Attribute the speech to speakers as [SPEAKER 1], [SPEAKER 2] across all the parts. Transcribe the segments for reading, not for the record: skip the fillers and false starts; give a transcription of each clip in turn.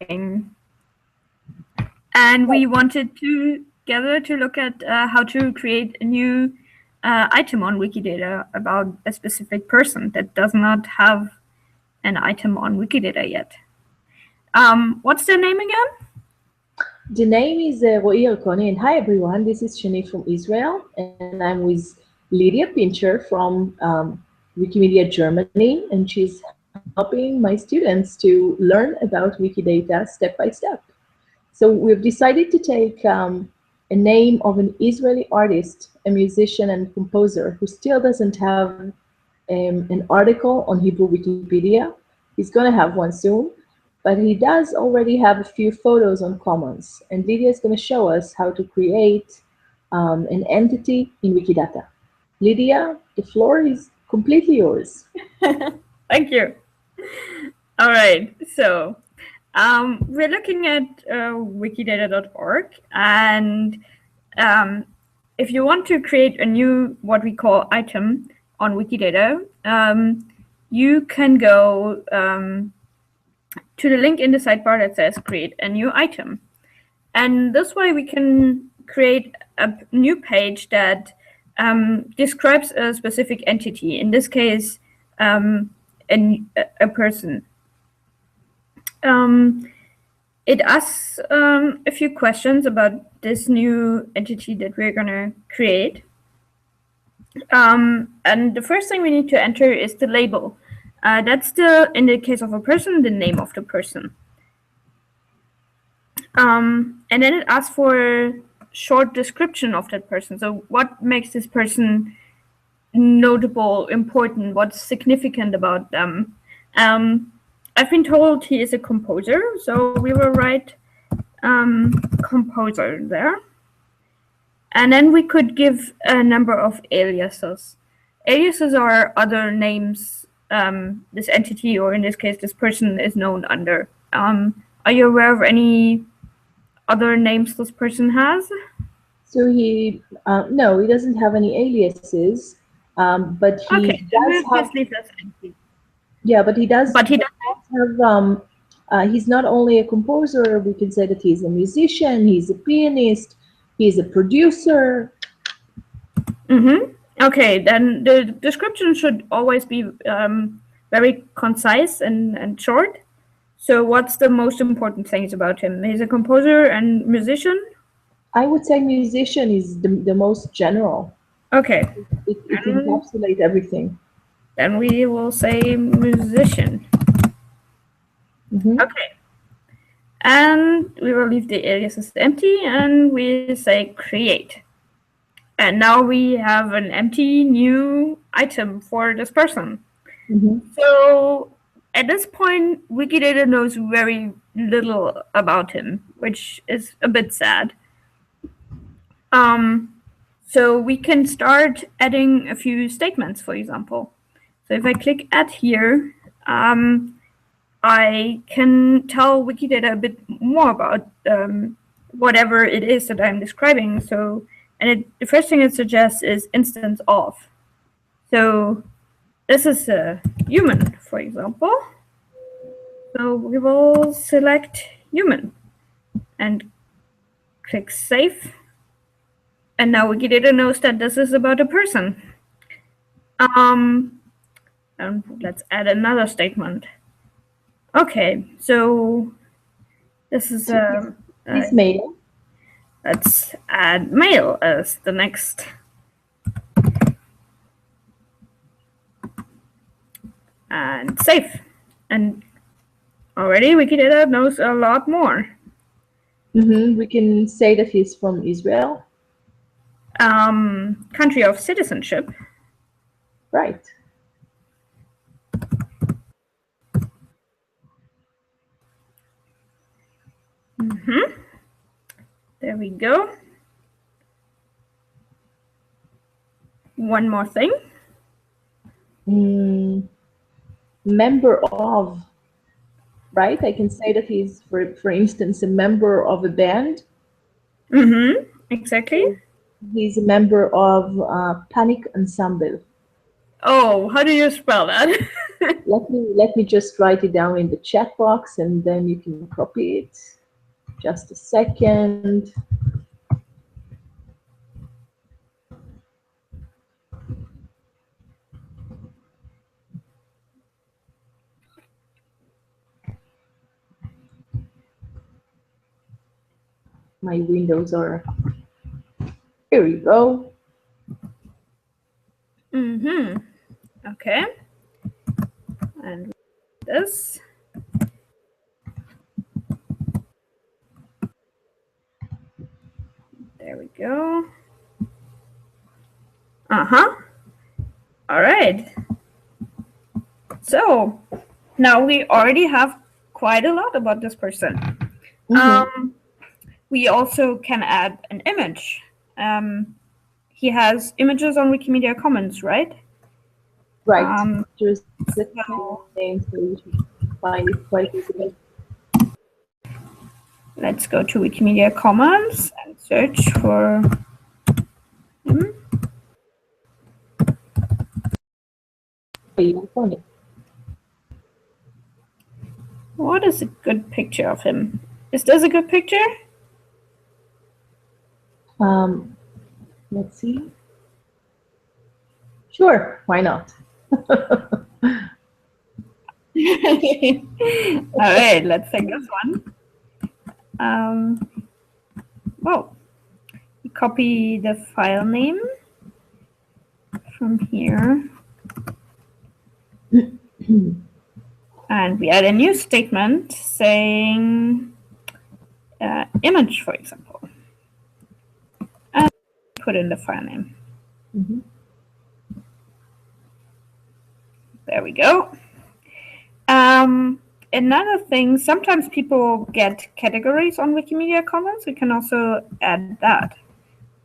[SPEAKER 1] And we wanted to gather to look at how to create a new item on Wikidata about a specific person that does not have an item on Wikidata yet. What's their name again?
[SPEAKER 2] The name is Ro'i Erkoni, and hi everyone, this is Shani from Israel, and I'm with Lydia Pintscher from Wikimedia Germany, and she's helping my students to learn about Wikidata step by step. So we've decided to take a name of an Israeli artist, a musician and composer who still doesn't have an article on Hebrew Wikipedia. He's going to have one soon, but he does already have a few photos on Commons. And Lydia is going to show us how to create an entity in Wikidata. Lydia, the floor is completely yours.
[SPEAKER 1] Thank you. All right, so we're looking at wikidata.org, and if you want to create a new, what we call item on Wikidata, you can go to the link in the sidebar that says create a new item. And this way we can create a new page that describes a specific entity, in this case, a person. It asks a few questions about this new entity that we're going to create. And the first thing we need to enter is the label. That's in the case of a person, the name of the person. And then it asks for a short description of that person. So what makes this person notable, important, what's significant about them? I've been told he is a composer, so we will write composer there. And then we could give a number of aliases. Aliases are other names this entity, or in this case, this person is known under. Are you aware of any other names this person has?
[SPEAKER 2] So no, he doesn't have any aliases, but he does have. Yeah, but he does.
[SPEAKER 1] But he does
[SPEAKER 2] have. He's not only a composer. We can say that he's a musician. He's a pianist. He's a producer.
[SPEAKER 1] Okay, then the description should always be very concise and short. So what's the most important things about him? He's a composer and musician?
[SPEAKER 2] I would say musician is the most general.
[SPEAKER 1] Okay.
[SPEAKER 2] It encapsulates everything.
[SPEAKER 1] Then we will say musician. Okay. And we will leave the aliases empty, and we say create. And now we have an empty new item for this person. So at this point, Wikidata knows very little about him, which is a bit sad. So we can start adding a few statements, for example. So if I click add here, I can tell Wikidata a bit more about whatever it is that I'm describing. So, the first thing it suggests is instance of. So this is a human, for example. So we will select human and click save. And now Wikidata knows that this is about a person. And let's add another statement. Okay, so this is
[SPEAKER 2] it's male.
[SPEAKER 1] Let's add male as the next. And save. And already Wikidata knows a lot more.
[SPEAKER 2] We can say that he's from Israel.
[SPEAKER 1] Country of citizenship.
[SPEAKER 2] Right.
[SPEAKER 1] There we go. One more thing.
[SPEAKER 2] Member of, right? I can say that he's, for instance, a member of a band.
[SPEAKER 1] Exactly.
[SPEAKER 2] He's a member of Panic Ensemble.
[SPEAKER 1] Oh, how do you spell that?
[SPEAKER 2] Let me just write it down in the chat box, and then you can copy it. Just a second. My windows are, here we go.
[SPEAKER 1] Okay. And this. There we go. All right. So now we already have quite a lot about this person. We also can add an image. He has images on Wikimedia Commons, right?
[SPEAKER 2] Right. Just the name, so you can find it quite easily.
[SPEAKER 1] Let's go to Wikimedia Commons and search for him. What is a good picture of him? Is this a good picture?
[SPEAKER 2] Let's see. Sure, why not?
[SPEAKER 1] All right, let's take this one. Copy the file name from here. And we add a new statement saying image, for example. And put in the file name. There we go. Another thing, sometimes people get categories on Wikimedia Commons. We can also add that.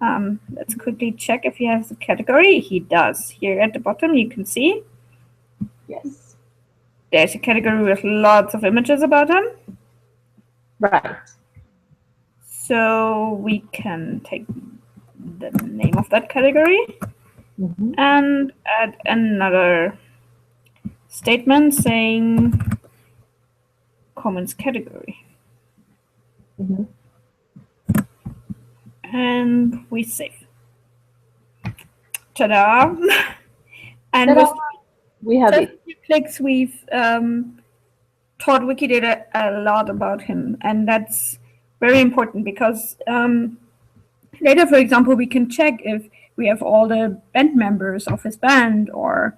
[SPEAKER 1] Let's quickly check if he has a category. He does. Here at the bottom, you can see.
[SPEAKER 2] Yes.
[SPEAKER 1] There's a category with lots of images about him.
[SPEAKER 2] Right.
[SPEAKER 1] So we can take the name of that category and add another statement saying Commons category. And we save. Ta-da! And with
[SPEAKER 2] we have
[SPEAKER 1] just
[SPEAKER 2] it.
[SPEAKER 1] a few clicks, we've taught Wikidata a lot about him, and that's very important because later, for example, we can check if we have all the band members of his band or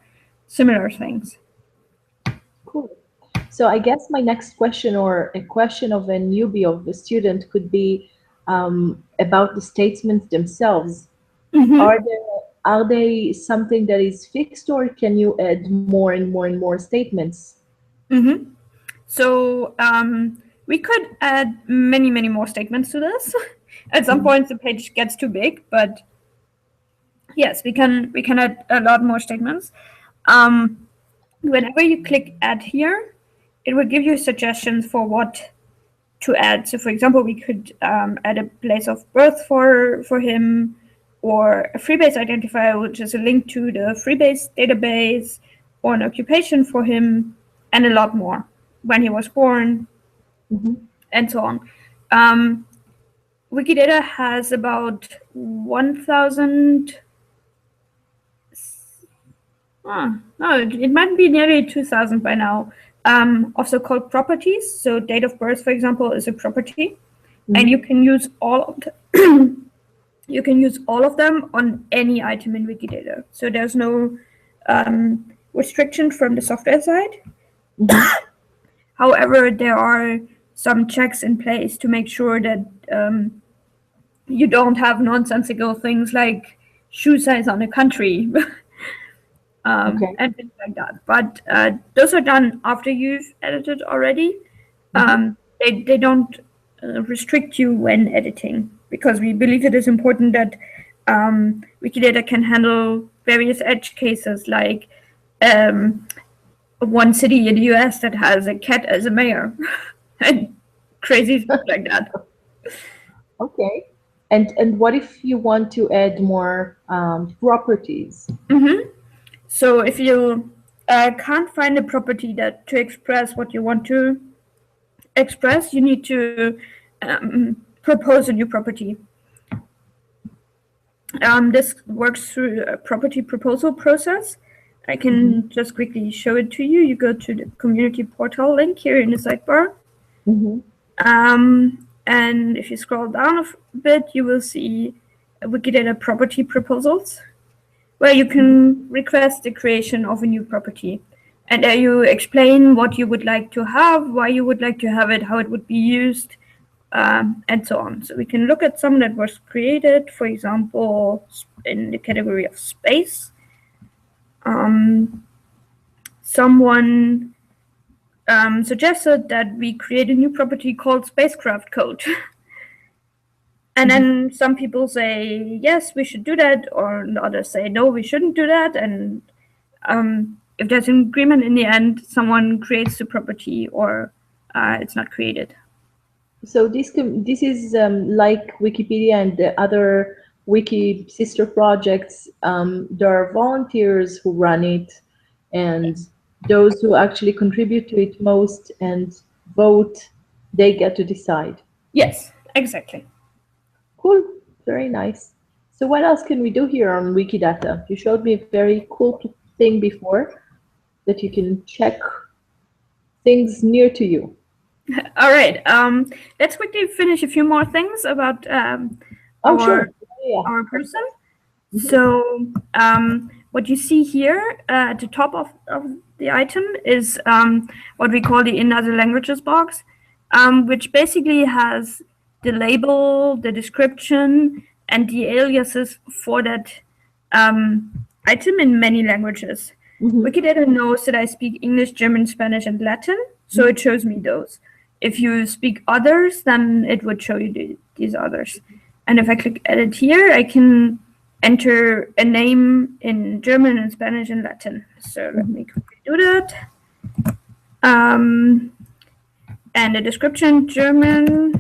[SPEAKER 1] similar things.
[SPEAKER 2] Cool. So I guess my next question, or a question of a newbie, of the student, could be about the statements themselves. Are they something that is fixed, or can you add more and more and more statements?
[SPEAKER 1] So we could add many, many more statements to this. At some point, the page gets too big, but yes, we can add a lot more statements. Whenever you click add here, it will give you suggestions for what to add. So, for example, we could add a place of birth for him, or a Freebase identifier, which is a link to the Freebase database, or an occupation for him, and a lot more. When he was born, and so on. Wikidata has about 1,000. No, it might be nearly 2,000 by now. Also called properties. So date of birth, for example, is a property, and you can use all of them. You can use all of them on any item in Wikidata. So there's no restriction from the software side. However, there are some checks in place to make sure that you don't have nonsensical things like shoe size on a country and things like that. But those are done after you've edited already. They don't restrict you when editing, because we believe it is important that Wikidata can handle various edge cases, like one city in the US that has a cat as a mayor and crazy stuff like that.
[SPEAKER 2] Okay. And what if you want to add more properties?
[SPEAKER 1] So if you can't find a property that to express what you want to express, you need to propose a new property. This works through a property proposal process. I can just quickly show it to you. You go to the community portal link here in the sidebar. And if you scroll down a bit, you will see Wikidata property proposals, where you can request the creation of a new property. And there you explain what you would like to have, why you would like to have it, how it would be used, and so on. So we can look at some that was created, for example, in the category of space. Someone suggested that we create a new property called spacecraft code. And then some people say, yes, we should do that, or others say, no, we shouldn't do that. And if there's an agreement in the end, someone creates the property or it's not created.
[SPEAKER 2] So this is like Wikipedia and the other wiki sister projects. There are volunteers who run it, and those who actually contribute to it most and vote, they get to decide.
[SPEAKER 1] Yes, exactly.
[SPEAKER 2] Cool, very nice. So what else can we do here on WikiData? You showed me a very cool thing before that you can check things near to you.
[SPEAKER 1] All right. Let's quickly finish a few more things about our person. So what you see here at the top of the item is what we call the in other languages box, which basically has the label, the description, and the aliases for that item in many languages. Wikidata knows that I speak English, German, Spanish, and Latin, so it shows me those. If you speak others, then it would show you these others. And if I click edit here, I can enter a name in German and Spanish and Latin. So let me quickly do that. And the description, German,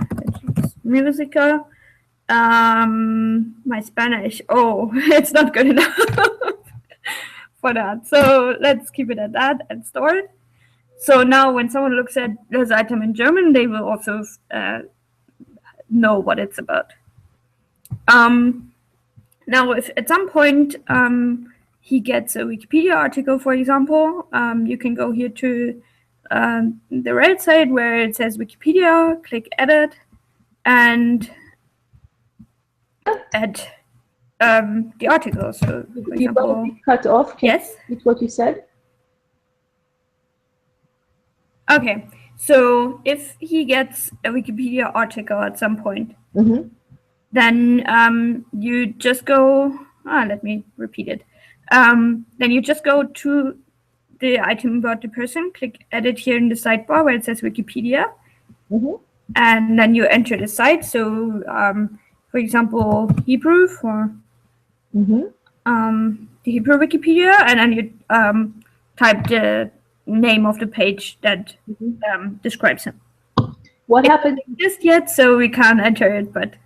[SPEAKER 1] Musica. My Spanish, it's not good enough for that. So let's keep it at that and store it. So now when someone looks at this item in German, they will also know what it's about. Now, if at some point he gets a Wikipedia article, for example, you can go here to the right side where it says Wikipedia, click edit, and add the article. So, for example,
[SPEAKER 2] cut off.
[SPEAKER 1] Yes,
[SPEAKER 2] with what you said.
[SPEAKER 1] Okay, so if he gets a Wikipedia article at some point, then you just go, let me repeat it. Then you just go to the item about the person, click edit here in the sidebar where it says Wikipedia, and then you enter the site. So, for example, Hebrew for the Hebrew Wikipedia, and then you type the name of the page that describes him.
[SPEAKER 2] What happened?
[SPEAKER 1] Just yet, so we can't enter it, but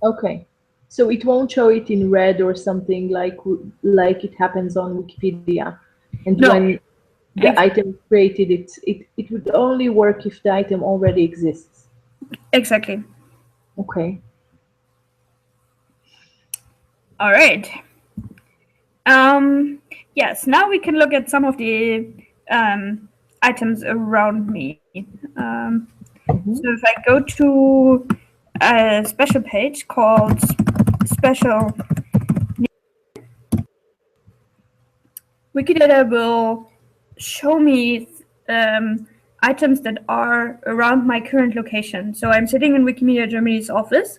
[SPEAKER 2] okay. So it won't show it in red or something like it happens on Wikipedia. And
[SPEAKER 1] no.
[SPEAKER 2] When the item is created, it would only work if the item already exists.
[SPEAKER 1] Exactly.
[SPEAKER 2] Okay.
[SPEAKER 1] All right. Yes. Now we can look at some of the items around me. So if I go to a special page called Special, Wikidata will show me items that are around my current location. So I'm sitting in Wikimedia Germany's office,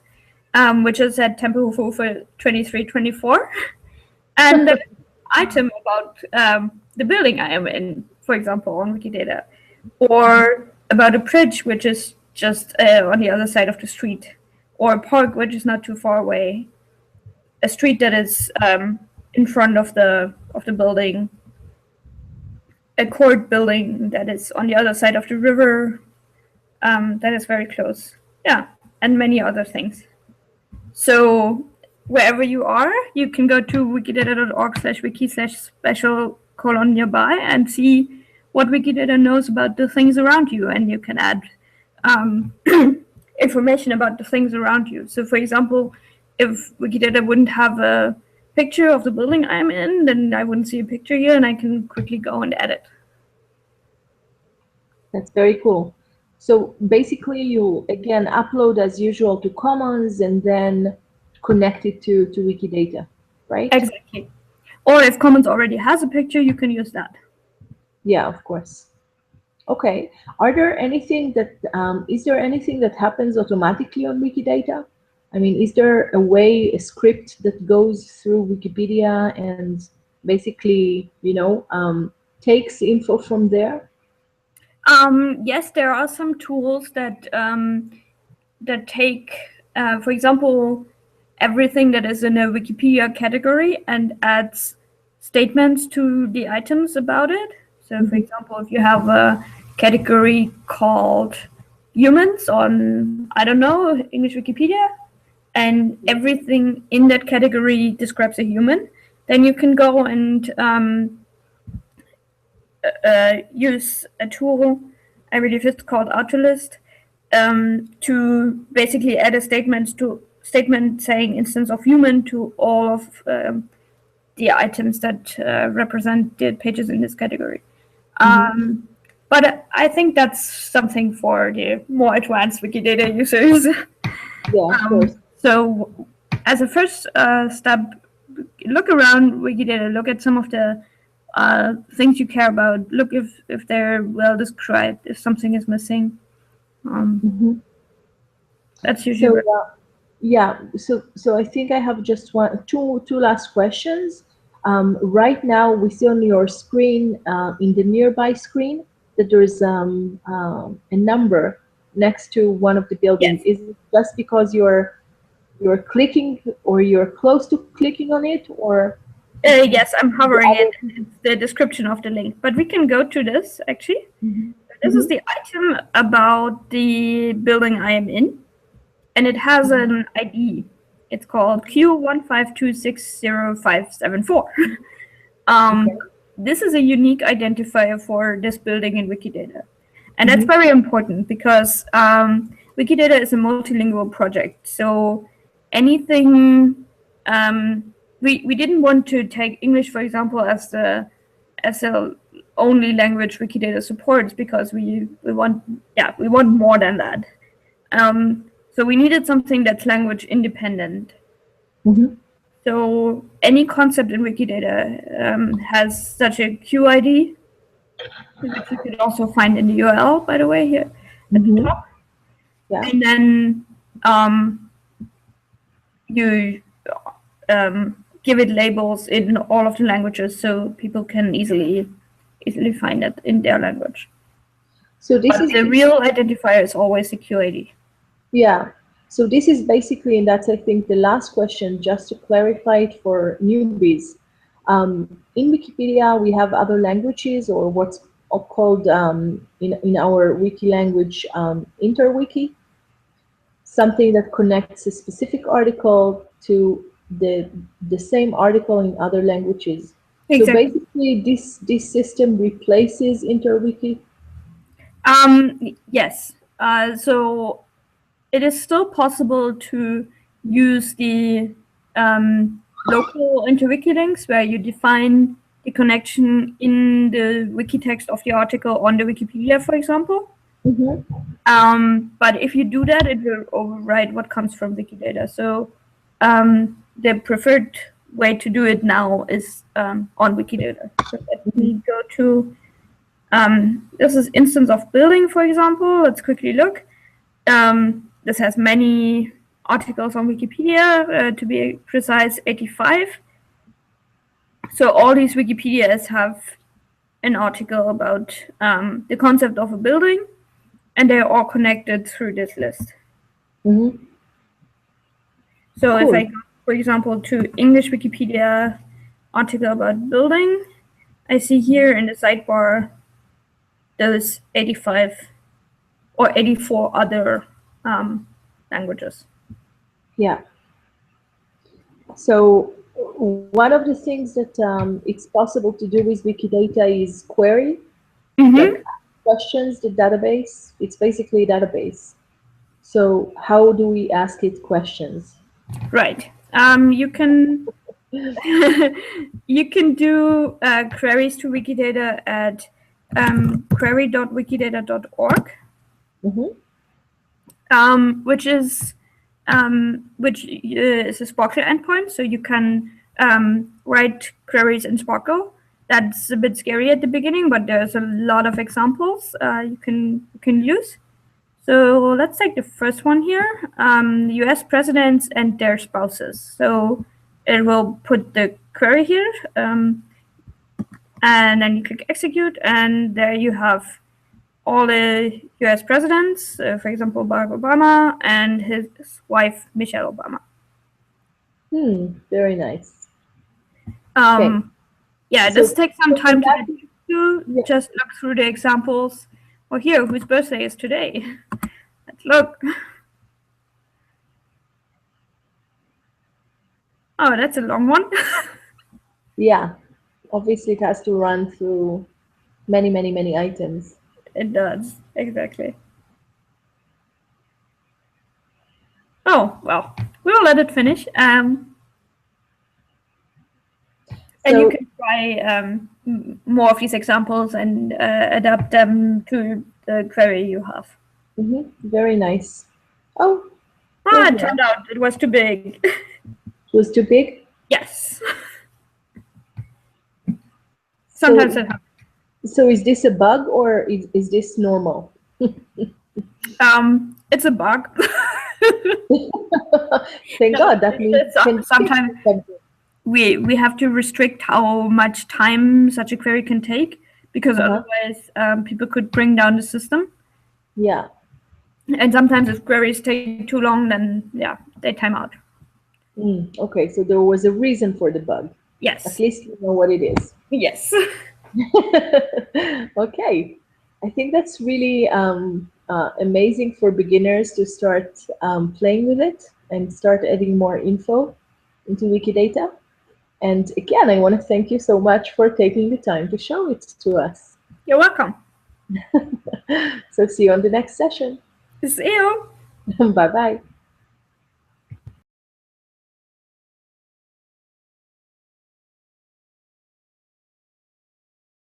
[SPEAKER 1] which is at Tempelhofer 2324. And the item about the building I am in, for example, on Wikidata, or about a bridge, which is just on the other side of the street, or a park, which is not too far away, a street that is in front of the building, a court building that is on the other side of the river, that is very close. Yeah, and many other things. So wherever you are, you can go to wikidata.org/wiki/special colon nearby and see what Wikidata knows about the things around you, and you can add information about the things around you. So for example, if Wikidata wouldn't have a picture of the building I'm in, then I wouldn't see a picture here, and I can quickly go and edit.
[SPEAKER 2] That's very cool. So basically you, again, upload as usual to Commons and then connect it to Wikidata, right?
[SPEAKER 1] Exactly. Or if Commons already has a picture, you can use that.
[SPEAKER 2] Yeah, of course. Okay. Are there anything that, is there anything that happens automatically on Wikidata? I mean, is there a way, a script that goes through Wikipedia and basically, you know, takes info from there?
[SPEAKER 1] Yes, there are some tools that that take, for example, everything that is in a Wikipedia category and adds statements to the items about it. So, for example, if you have a category called humans on, I don't know, English Wikipedia, and everything in that category describes a human, then you can go and use a tool, I believe it's called Autolist, to basically add a statement saying instance of human to all of the items that represent the pages in this category. But I think that's something for the more advanced Wikidata users.
[SPEAKER 2] Yeah, of course.
[SPEAKER 1] So as a first step, look around Wikidata, look at some of the things you care about, look if they're well described, if something is missing. That's usually
[SPEAKER 2] So yeah, so I think I have just two last questions. Right now, we see on your screen, in the nearby screen, that there is a number next to one of the buildings.
[SPEAKER 1] yes.
[SPEAKER 2] Is it just because you're clicking or you're close to clicking on it, or
[SPEAKER 1] Yes, I'm hovering it. It's the description of the link. But we can go to this, actually. This is the item about the building I am in, and it has an ID. It's called Q152605574. This is a unique identifier for this building in Wikidata. And that's very important because Wikidata is a multilingual project. So anything, we didn't want to take English, for example, as the only language Wikidata supports, because we want more than that. So we needed something that's language independent. So any concept in Wikidata has such a QID, which you can also find in the URL, by the way, here at the top.
[SPEAKER 2] Yeah.
[SPEAKER 1] And then you give it labels in all of the languages so people can easily find it in their language.
[SPEAKER 2] So this
[SPEAKER 1] But
[SPEAKER 2] is
[SPEAKER 1] the real identifier is always the QID.
[SPEAKER 2] Yeah. So this is basically, and that's, I think, the last question, just to clarify it for newbies. In Wikipedia, we have other languages, or what's called in our wiki language, interwiki, something that connects a specific article to the same article in other languages.
[SPEAKER 1] Exactly.
[SPEAKER 2] So basically, this system replaces interwiki.
[SPEAKER 1] Yes. So it is still possible to use the local interwiki links, where you define the connection in the wiki text of the article on the Wikipedia, for example. But if you do that, it will override what comes from Wikidata. So the preferred way to do it now is on Wikidata. So let me go to this is instance of building, for example. Let's quickly look. This has many articles on Wikipedia, to be precise, 85. So all these Wikipedias have an article about the concept of a building, and they're all connected through this list. So if I go, for example, to English Wikipedia article about building, I see here in the sidebar those 85 or 84 other languages.
[SPEAKER 2] Yeah. So one of the things that it's possible to do with Wikidata is query,
[SPEAKER 1] Mm-hmm.
[SPEAKER 2] like questions, the database. It's basically a database. So how do we ask it questions?
[SPEAKER 1] Right. You can you can do queries to Wikidata at query.wikidata.org, which is a Sparkle endpoint, so you can write queries in Sparkle. That's a bit scary at the beginning, but there's a lot of examples you can use. So let's take the first one here, US presidents and their spouses. So it will put the query here, and then you click execute, and there you have all the US presidents, for example, Barack Obama and his wife, Michelle Obama.
[SPEAKER 2] Very nice.
[SPEAKER 1] Yeah, it
[SPEAKER 2] So-
[SPEAKER 1] does take some time
[SPEAKER 2] that-
[SPEAKER 1] to just look through the examples. Well, here, whose birthday is today? Let's look. Oh, that's a long one.
[SPEAKER 2] Yeah, obviously it has to run through many, many, many items.
[SPEAKER 1] It does, exactly. Oh, well, we'll let it finish. And you can try more of these examples and adapt them to the query you have.
[SPEAKER 2] Very nice. Oh,
[SPEAKER 1] it turned out it was too big.
[SPEAKER 2] it was too big?
[SPEAKER 1] Yes. Sometimes it happens.
[SPEAKER 2] So is this a bug or is this normal?
[SPEAKER 1] It's a bug.
[SPEAKER 2] Thank God, that means
[SPEAKER 1] sometimes we have to restrict how much time such a query can take, because otherwise people could bring down the system.
[SPEAKER 2] Yeah.
[SPEAKER 1] And sometimes if queries take too long, then they time out.
[SPEAKER 2] Okay, so there was a reason for the bug.
[SPEAKER 1] Yes.
[SPEAKER 2] At least you know what it is.
[SPEAKER 1] Yes.
[SPEAKER 2] Okay. I think that's really amazing for beginners to start playing with it and start adding more info into Wikidata. And again, I want to thank you so much for taking the time to show it to us.
[SPEAKER 1] You're welcome.
[SPEAKER 2] So see you on the next session.
[SPEAKER 1] See you.
[SPEAKER 2] Bye-bye.